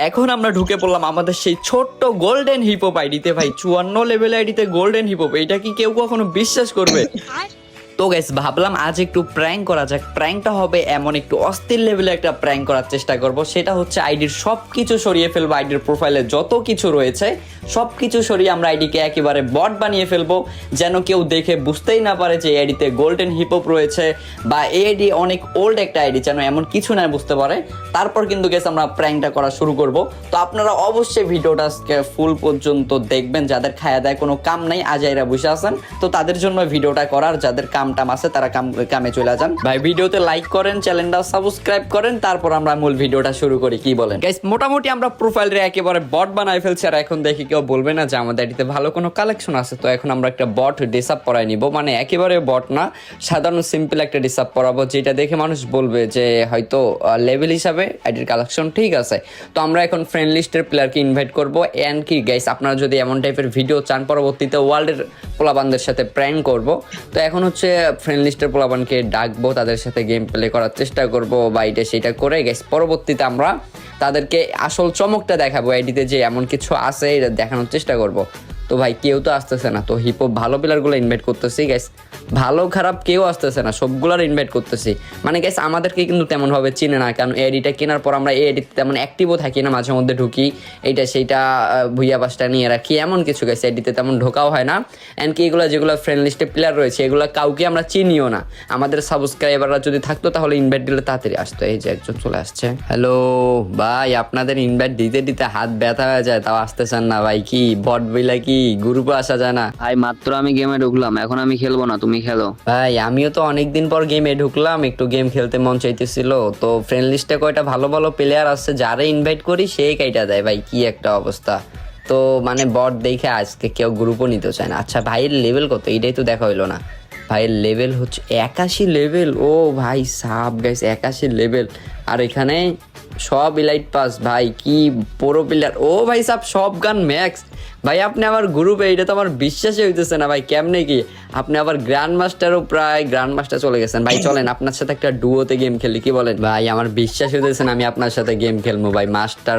এখন আমরা ঢুকে পড়লাম আমাদের সেই ছোট্ট গোল্ডেন হিপহপ আইডিতে। ভাই 54 লেভেল আইডিতে গোল্ডেন হিপহপ, এটা কি কেউ কখনো বিশ্বাস করবে? তো গাইস ভাবলাম আজ একটু প্র্যাঙ্ক করা যাক। প্র্যাঙ্কটা হবে এমন একটু অস্থির লেভেলে একটা প্র্যাঙ্ক করার চেষ্টা করব। সেটা হচ্ছে আইডির সব কিছু সরিয়ে ফেলবো, আইডির প্রোফাইলে যত কিছু রয়েছে সব কিছু সরিয়ে আমরা আইডিকে একেবারে বট বানিয়ে ফেলবো, যেন কেউ দেখে বুঝতেই না পারে যে এই আইডিতে গোল্ডেন হিপহপ রয়েছে বা এই আইডি অনেক ওল্ড একটা আইডি, যেন এমন কিছু না বুঝতে পারে। তারপর কিন্তু গেস আমরা প্র্যাঙ্কটা করা শুরু করব। তো আপনারা অবশ্যই ভিডিওটা আজকে ফুল পর্যন্ত দেখবেন। যাদের খায়া দেয় কোনো কাম নাই, আজাইরা বসে আছেন, তো তাদের জন্য ভিডিওটা করার। যাদের কাম টাম আছে তারা কামে চলে যান। ভাই ভিডিওতে লাইক করেন, চ্যানেলটা সাবস্ক্রাইব করেন, তারপর আমরা মূল ভিডিওটা শুরু করি। কি বলেন গাইস? মোটামুটি আমরা প্রোফাইলে একেবারে বট বানাই ফেলছি। আর এখন দেখি কেউ বলবে না যে আমাদের এটিতে ভালো কোনো কালেকশন আছে। তো এখন আমরা একটা বট ডিসাপ পরাই নিব, মানে একেবারে বট না, সাধারণ সিম্পল একটা ডিসাপ পরাবো, যেটা দেখে মানুষ বলবে যে হয়তো লেভেল হিসাবে আইডির কালেকশন ঠিক আছে। তো আমরা এখন ফ্রেন্ড লিস্টের প্লেয়ারকে ইনভাইট করবো। এন্ড কি গাইস, আপনারা যদি এমন টাইপের ভিডিও চান পরবর্তীতে ওয়ার্ল্ডের পোলাবানদের সাথে প্র্যাঙ্ক করব, তো এখন হচ্ছে ফ্রেন্ড লিস্টের পোলাবানকে ডাকবো, তাদের সাথে গেম প্লে করার চেষ্টা করবো বা এটা সেটা করে গাইস পরবর্তীতে আমরা তাদেরকে আসল চমকটা দেখাবো। আইডিতে যে এমন কিছু আছে এটা দেখানোর চেষ্টা করব। তো ভাই কেউ তো আসতেছে না, তো হিপহপ ভালো প্লেয়ারগুলো ইনভাইট করতেছি গাইস, ভালো খারাপ কেউ আসতেছে না, সবগুলোর ইনভাইট করতেছি। মানে গাইস আমাদেরকে কিন্তু তেমনভাবে চিনে না, কারণ এডিটা কেনার পর আমরা এই এডিতে তেমন অ্যাক্টিভও থাকি না, মাঝে মধ্যে ঢুকি, এইটা সেইটা ভুইয়া বাসটা নিয়ে রাখি, এমন কিছু গাইস এডিতে তেমন ঢোকাও হয় না। অ্যান্ড কি এগুলো যেগুলো ফ্রেন্ড লিস্টে প্লেয়ার রয়েছে এগুলো কাউকে আমরা চিনিও না। আমাদের সাবস্ক্রাইবাররা যদি থাকতো তাহলে ইনভাইট দিলে তাড়াতাড়ি আসতো। এই যে একজন চলে আসছে। হ্যালো ভাই, আপনাদের ইনভাইট দিতে দিতে হাত ব্যথা হয়ে যায়, তাও আসতেছেন না ভাই। কি বট বইলা কি গ্রুপে আসা যায় না? ভাই মাত্র আমি গেমে ঢুকলাম, এখন আমি খেলবো না, তুমি খেলো। ভাই আমিও তো অনেকদিন পর গেমে ঢুকলাম, একটু গেম খেলতে মন চাইতেছিল। তো ফ্রেন্ড লিস্টে কয়টা ভালো ভালো প্লেয়ার আছে, যারা ইনভাইট করি সেই কাইটা দেয়। ভাই কি একটা অবস্থা! তো মানে বট দেখে আজকে কেউ গ্রুপও নিতে চায় না। আচ্ছা ভাইয়ের লেভেল কত এটাই তো দেখা হইলো না। ভাইয়ের লেভেল হচ্ছে 81 লেভেল। ও ভাই সাব গাইস 81 লেভেল। আর এখানে সব ইলাইট পাস। ভাই কি পুরো প্লেয়ার! ও ভাই সাব সব গান ম্যাক্স। ভাই আপনি আমার গ্রুপে, এটা তো আমার বিশ্বাসই হইতেছে না ভাই। কেমনে কি আপনি আবার গ্র্যান্ড মাস্টারও প্রায় গ্র্যান্ড মাস্টার চলে গেছেন। ভাই চলেন আপনার সাথে একটা ডুয়োতে গেম খেলি, কি বলেন? ভাই আমার বিশ্বাস হইতেছে না আমি আপনার সাথে গেম খেলবো ভাই। মাস্টার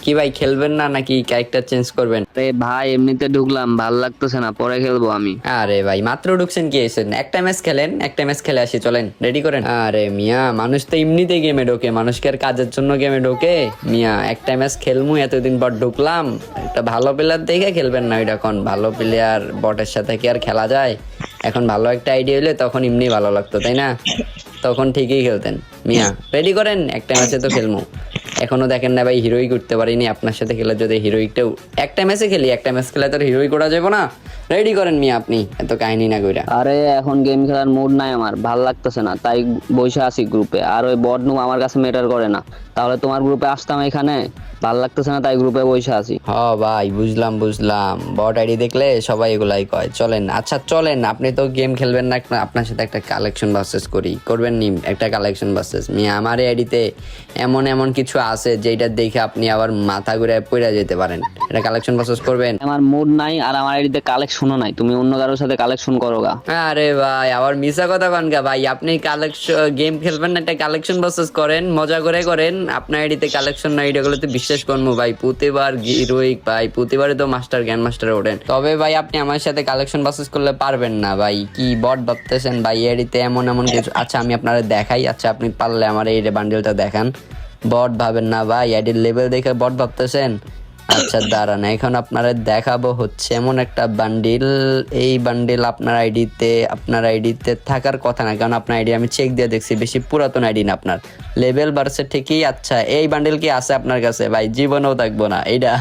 কি ভাই খেলবেন না নাকি ক্যারেক্টার চেঞ্জ করবেন? আরে ভাই এমনিতে ঢুকলাম, ভাল লাগতেছে না, পরে খেলবো আমি। আরে ভাই মাত্র ঢুকছেন, কি এসেছেন? একটা ম্যাচ খেলেন, একটা ম্যাচ খেলে আসি, চলেন রেডি করেন। আরে মিয়া মানুষ তো এমনিতে গেমে ঢোকে, মানুষকে আর কাজের জন্য গেমে ঢোকে মিয়া? একটা ম্যাচ খেলমু, এতদিন পর ঢুকলাম, একটা ভালো প্লেয়ার দেখে খেলবেন না। ওইটা এখন ভালো প্লেয়ার বটের সাথে কি আর খেলা যায়? এখন ভালো একটা আইডিয়া হলে তখন এমনি ভালো লাগতো, তাই না? তখন ঠিকই খেলতেন মিয়া। রেডি করেন, একটা ম্যাচে তো খেলমু। এখনো দেখেন না ভাই হিরোই করতে পারিনি, আপনার সাথে খেলে যদি হিরোইকটাও একটা ম্যাচে খেলি, একটা ম্যাচ খেলে তো হিরোই করা যাবে না। রেডি করেন মিয়া, আপনি এত কাহিনী না কইরা। আরে এখন গেম খেলার মুড নাই আমার, ভাল লাগতেছে না, তাই বসে আছি গ্রুপে। আর ওই বট নু আমার কাছে ম্যাটার করে না, তাহলে তোমার গ্রুপে আসতাম এখানে। ভাল লাগতেছে না তাই গ্রুপে বসে আছি। হ ভাই বুঝলাম বুঝলাম, বট আইডি দেখলে সবাই এগুলাই কয়। চলেন আচ্ছা চলেন, আপনি তো গেম খেলবেন না, আপনার সাথে একটা কালেকশন ভার্সেস করি। করবেন নি একটা কালেকশন ভার্সেস? মিয়া আমার এই আইডিতে এমন এমন কিছু আছে যেটা দেখে আপনি আবার মাথা ঘুরে পড়ে যেতে পারেন। এটা কালেকশন ভার্সেস করবেন? আমার মুড নাই, আর আমার আইডিতে কালেকশনও নাই, তুমি অন্য কারোর সাথে কালেকশন করো গা। আরে ভাই আবার মিছা কথা কন গা ভাই। আপনি কালেকশন গেম খেলবেন না, একটা কালেকশন ভার্সেস করেন, মজা করে করেন। আপনার আইডিতে কালেকশন নাই, এটা গুলোতে বিশ্বাস করবো ভাই। প্রতিবার হিরোইক ভাই, প্রতিবারে তো মাস্টার গ্র্যান্ড মাস্টারে ওঠেন। তবে ভাই আপনি আমার সাথে কালেকশন ভার্সেস করলে পারবেন না ভাই। কি বট ভাবতেছেন ভাই? আইডিতে এমন এমন কিছু। আচ্ছা আমি আপনারা দেখাই, আচ্ছা আপনি পারলে আমার এই বান্ডেলটা দেখান। বট ভাবেন না ভাই, আইডির লেভেল দেখে বট ভাবতেছেন? আচ্ছা দাঁড়ান, এখন আপনারা দেখাবো হচ্ছে এমন একটা বান্ডিল। এই বান্ডিল আপনার আইডিতে থাকার কথা না, কারণ আপনার আইডি আমি চেক দিয়ে দেখছি বেশি পুরাতন আইডি না, আপনার লেভেল বাড়ছে ঠিকই। আচ্ছা এই বান্ডিল কি আছে আপনার কাছে? ভাই জীবনেও থাকবো না, এইটা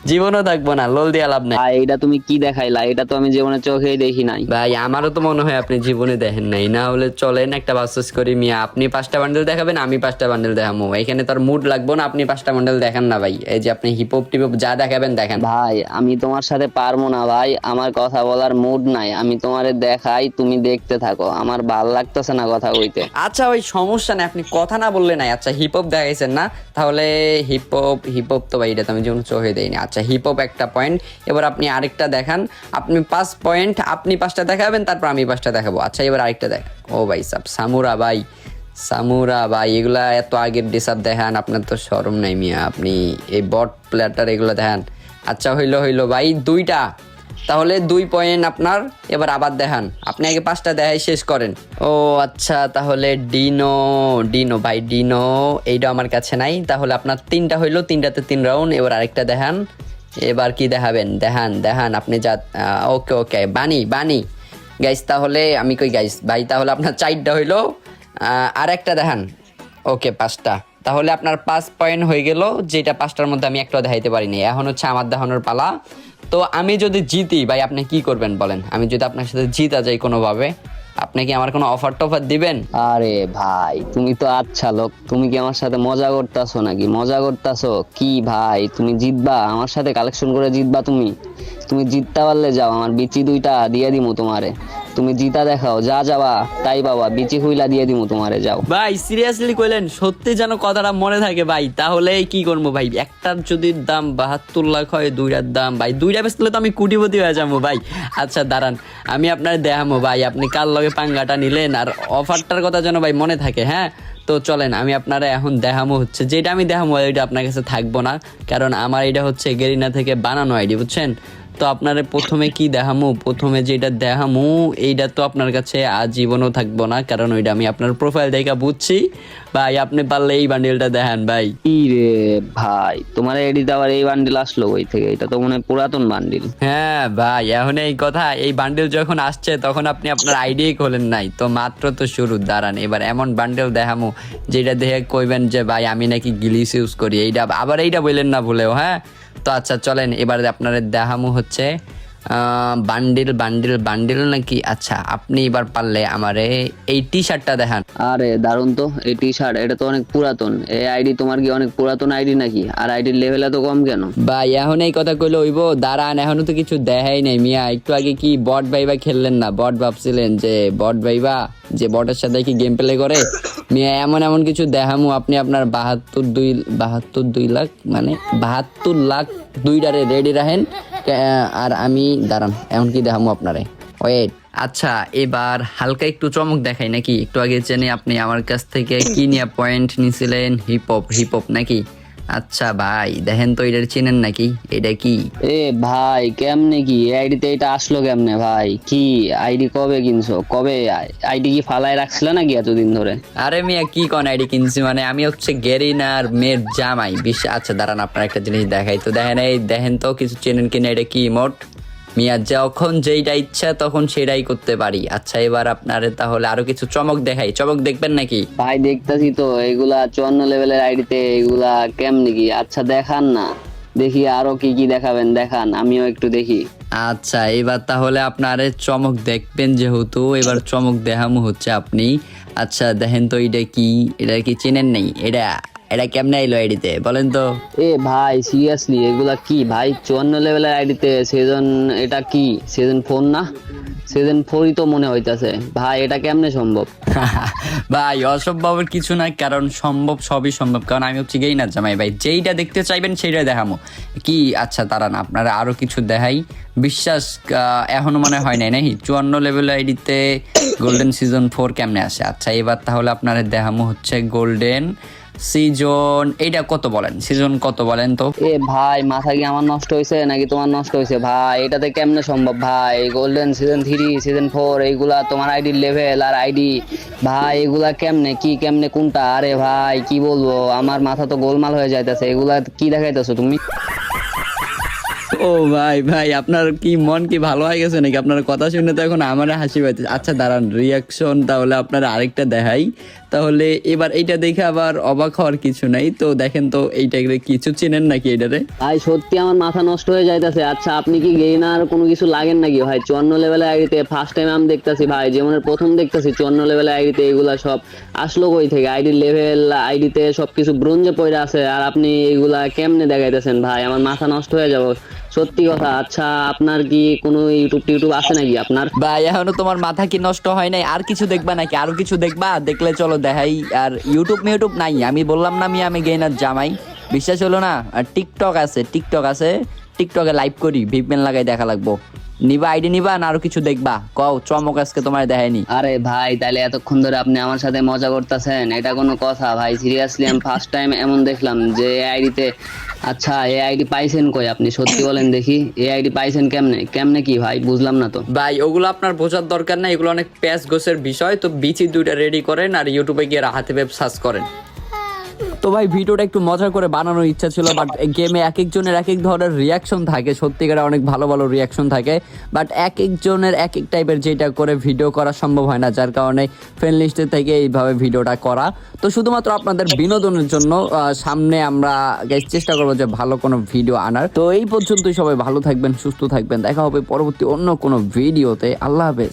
জীবনেও থাকবো না, লোল দিয়ে লাভ নাই। ভাই এটা তুমি কি দেখাইলা? এটা তো আমি জীবনে চোখেই দেখি নাই। ভাই আমারও তো মনে হয় আপনি জীবনে দেখেন নাই। না হলে চলেন একটা ভার্সেস করি মিয়া। আপনি 5টা বান্ডেল দেখাবেন, আমি 5টা বান্ডেল দেখাবো। এখানে তার মুড লাগবো না, আপনি 5টা বান্ডেল দেখান না ভাই। এই যে আপনি হিপহপ টিপহপ যা দেখাবেন দেখেন। ভাই আমি তোমার সাথে পারবো না ভাই, আমার কথা বলার মুড নাই। আমি তোমারে দেখাই, তুমি দেখতে থাকো, আমার ভাল লাগতেছে না কথা কইতে। আচ্ছা ওই সমস্যা নেই, আপনি কথা না বললে নাই। আচ্ছা হিপহপ দেখাইছেন না, তাহলে হিপহপ তো ভাই এটা তো আমি যেমন চোখে দেয়নি। আচ্ছা হিপহপ একটা পয়েন্ট, এবার আপনি আরেকটা দেখান। আপনি 5 পয়েন্ট, আপনি 5টা দেখাবেন, তারপর আমি 5টা দেখাবো। আচ্ছা এবার আরেকটা দেখ। ও ভাই সাব সামুরা ভাই, সামুরা ভাই এগুলা এত আগের ডিসাপ দেখান, আপনার তো শরম নাই মিয়া, আপনি এই বট প্লেয়ারটার এগুলো দেখান। আচ্ছা হইলো ভাই 2টা, তাহলে 2 পয়েন্ট আপনার। এবার আবার দেখান, আপনি আগে 5টা দেখাই শেষ করেন। ও আচ্ছা, তাহলে ডিনো ডিনো ভাই ডিনো এইটা আমার কাছে নাই, তাহলে আপনার 3টা হইলো, 3টাতে 3 রাউন্ড। এবার আরেকটা দেখান, এবার কি দেখাবেন, দেখান আপনি যা। ওকে ওকে বানি গাইস, তাহলে আমি কই গাইস ভাই, তাহলে আপনার 4টা হইলো, আর একটা দেখান। ওকে 5টা, তাহলে আপনার 5 পয়েন্ট হয়ে গেল, যেটা 5টার মধ্যে আমি একটাও দেখাইতে পারিনি। এখন হচ্ছে আমার দেখানোর পালা। তো আমি যদি জিতি ভাই আপনি কি করবেন বলেন? আমি যদি আপনার সাথে জিতা যাই কোনোভাবে, আপনি কি আমার কোনো অফার টফার দিবেন? আরে ভাই তুমি তো আচ্ছা লোক, তুমি কি আমার সাথে মজা করতেছো নাকি? মজা করতেছো কি ভাই? তুমি জিতবা আমার সাথে, কালেকশন করে জিতবা তুমি? তুমি জিততে পারলে যাও, আমার বিচি 2টা দিয়ে দিমু তোমারে। তুমি জিতা দেখাও, যা যাবা তাই বাবা, বিচি হুইলা দিয়ে দিমু তোমারে, যাও। ভাই সিরিয়াসলি কইলেন? সত্যি যেন কথাটা মনে থাকে ভাই। তাহলে কি করবো ভাই, একটার যদি দাম 72 লাখ হয়, 2টার দাম ভাই 2টা বেচলে তো আমি কোটিপতি হয়ে যাবো ভাই। আচ্ছা দাঁড়ান, আমি আপনার দেখামো ভাই, আপনি কার লগে পাঙ্গাটা নিলেন, আর অফারটার কথা যেন ভাই মনে থাকে। হ্যাঁ তো চলেন, আমি আপনারা এখন দেখামো হচ্ছে, যেটা আমি দেখামো ওইটা আপনার কাছে থাকবো না, কারণ আমার এটা হচ্ছে গেরিনা থেকে বানানো আইডি, বুঝছেন? তো আপনারা প্রথমে কি দেখামু, প্রথমে যেটা দেখামু এইটা তো আপনার কাছে আজীবনও থাকবো না, কারণ ওইটা আমি আপনার প্রোফাইল দেখে বুঝছি ভাই। আপনি পারলে এই বান্ডেলটা দেখান ভাই। কি রে ভাই, তোমার এডিতে আবার এই বান্ডিল আসলো ওই থেকে? এটা তো মনে হয় পুরাতন বান্ডিল। হ্যাঁ ভাই, এখন এই কথা, এই বান্ডেল যখন আসছে তখন আপনি আপনার আইডিয়াই খোলেন নাই, তো মাত্র তো শুরু। দাঁড়ান, এবার এমন বান্ডেল দেখামু যেটা দেখে কইবেন যে ভাই আমি নাকি গিলিস ইউজ করি। এইটা আবার এইটা বললেন না ভুলেও। হ্যাঁ তো আচ্ছা চলেন, এবার আপনার দেখামু হচ্ছে বান্ডিল নাকি। আচ্ছা আপনি এবার পারলে আমারে এই টি শার্টটা দেখান। আরে দারুন তো, এই টি শার্ট, এটা তো অনেক পুরাতন। এই আইডি তোমার কি অনেক পুরাতন আইডি নাকি? আর আইডির লেভেল এত কম কেন? ভাই এখন এই কথা কইলে হইব? দাঁড়ান, এখনো তো কিছু দেখাই নাই মিয়া। একটু আগে কি বট ভাইবা খেললেন না? বট ভাবছিলেন যে বট ভাইবা যে বটের সাথে কি গেম প্লে করে মিয়া, এমন কিছু দেখামু আপনি আপনার 72 লাখ মানে 72 লাখ 2টারে রেডি রাখেন। আর আমি দাঁড়ান, এমন কি দেখামু আপনারে, ওয়েট। আচ্ছা এবার হালকা একটু চমক দেখাই নাকি? একটু আগে জেনে আপনি আমার কাছ থেকে কি নিয়ে পয়েন্ট নিছিলেন? হিপ হপ নাকি? আচ্ছা ভাই দেখেন তো, এটা চেনেন নাকি? এটা কি? এ ভাই কেমনে কি আইডিতে এটা আসলো কেমনে ভাই? কি আইডি কবে কিনছো? কবে আইডি কি ফালায় রাখছিলে নাকি এতদিন ধরে? আরে মিয়া কি কোন আইডি কিনছি মানে? আমি হচ্ছে গেরিনার মেয়ের জামাই। আচ্ছা দাঁড়ান, আপনার একটা জিনিস দেখাই তো। দেখেন তো কিছু চেনেন কিনা? এটা কি ইমোট মিয়া? যখন যেইটা ইচ্ছা তখন সেটাই করতে পারি। আচ্ছা এবার আপনারে তাহলে আরো কিছু চমক দেখাই, চমক দেখবেন নাকি? ভাই দেখতাছি তো, এগুলা 54 লেভেলের আইডিতে এগুলা কেমনে কি? আচ্ছা দেখান না, দেখি আরো কি কি দেখাবেন, দেখান আমিও একটু দেখি। আচ্ছা এবার তাহলে আপনারে চমক দেখবেন, যেহেতু এবার চমক দেখামু হচ্ছে আপনি। আচ্ছা দেখেন তো, এটা কি চেনেন নাই? এটা কেমনে আইলো আইডিতে বলেন তো? এ ভাই সিরিয়াসলি এগুলা কি ভাই? 54 লেভেলের আইডিতে সেজন, এটা কি সেজন 4 না? সেজন 4ই তো মনে হইতাছে ভাই, এটা কেমনে সম্ভব? ভাই অসম্ভবের কিছু না, কারণ সম্ভব, সবই সম্ভব, কারণ আমি হচ্ছে গেই না জামাই ভাই। যেইটা দেখতে চাইবেন সেইটা দেখামো কি। আচ্ছা দাঁড়ান, আপনারা আরো কিছু দেখাই। বিশ্বাস এখনো মনে হয় নাই নাকি 54 লেভেল আইডিতে গোল্ডেন সিজন 4 কেমনে আসে? আচ্ছা এবার তাহলে আপনারা দেখামো হচ্ছে গোল্ডেন সিজন, এইটা কত বলেন? সিজন কত বলেন তো? এ ভাই মাথা কি আমার নষ্ট হয়েছে নাকি তোমার নষ্ট হয়েছে ভাই? এটাতে কেমনে সম্ভব ভাই? গোল্ডেন সিজন 3, সিজন 4 এইগুলা তোমার আইডির লেভেল আর আইডি ভাই, এগুলা কেমনে কি, কেমনে কোনটা? আরে ভাই কি বলবো, আমার মাথা তো গোলমাল হয়ে যাইতেছে। এগুলা কি দেখাইতেছো তুমি? ও ভাই আপনার কি মন কি ভালো হয়ে গেছে নাকি? আপনার কথা শুনে তো এখন আমার হাসি পাইতেছে। আচ্ছা দাঁড়ান, রিয়াকশন তাহলে আপনার আরেকটা দেখাই। তাহলে এবার এইটা দেখে আবার অবাক হওয়ার কিছু নাই। তো দেখেন তো, এইটা কিছু চেনেন নাকি এটারে? ভাই সত্যি আমার মাথা নষ্ট হয়ে যাইতেছে। আচ্ছা আপনি কি গেইনার কোনো কিছু লাগেন নাকি ভাই? 54 লেভেলের আইডিতে ফার্স্ট টাইম আমি দেখতেছি ভাই, যেমনের প্রথম দেখতেছি 54 লেভেলের আইডিতে এগুলা সব আসলো কই থেকে? আইডির লেভেল আইডিতে সবকিছু ব্রোঞ্জে পড়ে আছে, আর আপনি এগুলা কেমনে দেখাইতেছেন ভাই? আমার মাথা নষ্ট হয়ে যাবে সত্যি কথা। আচ্ছা আপনার কি কোনো ইউটিউব আছে নাকি আপনার? ভাই এখনো তোমার মাথা কি নষ্ট হয় নাই? আর কিছু দেখবা নাকি? আরো কিছু দেখবা? দেখলে চলো দেখাই। আর ইউটিউব নাই, আমি বললাম না আমি গেইনার জামাই। বিশ্বাস হলো না? আর টিকটক আছে, টিকটকে লাইভ করি, ভিপেন লাগাই দেখা লাগবো। নিবা আইডি নিবা না আরো কিছু দেখবা? কও, চমক আজকে তোমার দেখায়নি। আরে ভাই, তাহলে এতক্ষণ ধরে আপনি আমার সাথে মজা করতেছেন? এটা কোনো কথা ভাই? সিরিয়াসলি আমি ফার্স্ট টাইম এমন দেখলাম যে এই আইডিতে। আচ্ছা, এই আইডি পাইছেন কই আপনি? সত্যি বলেন দেখি, এই আইডি পাইছেন কেমনে? কেমনে কি ভাই, বুঝলাম না তো। ভাই ওগুলো আপনার বোঝার দরকার নাই, এগুলো অনেক প্যাচ গোছের বিষয়। তো বিচি দুইটা রেডি করেন আর ইউটিউবে গিয়ে রাহাতে ওয়েব সার্চ করেন। তো ভাই ভিডিওটা একটু মজা করে বানানোর ইচ্ছা ছিল, বাট গেমে এক একজনের এক এক ধরনের রিয়াকশন থাকে, সত্যিকার অনেক ভালো ভালো রিয়াকশন থাকে, বাট এক একজনের এক এক টাইপের যেটা করে ভিডিও করা সম্ভব হয় না, যার কারণে ফ্রেন্ড লিস্টের থেকে এইভাবে ভিডিওটা করা। তো শুধুমাত্র আপনাদের বিনোদনের জন্য সামনে আমরা চেষ্টা করবো যে ভালো কোনো ভিডিও আনার। তো এই পর্যন্তই, সবাই ভালো থাকবেন, সুস্থ থাকবেন, দেখা হবে পরবর্তী অন্য কোনো ভিডিওতে। আল্লাহ হাফেজ।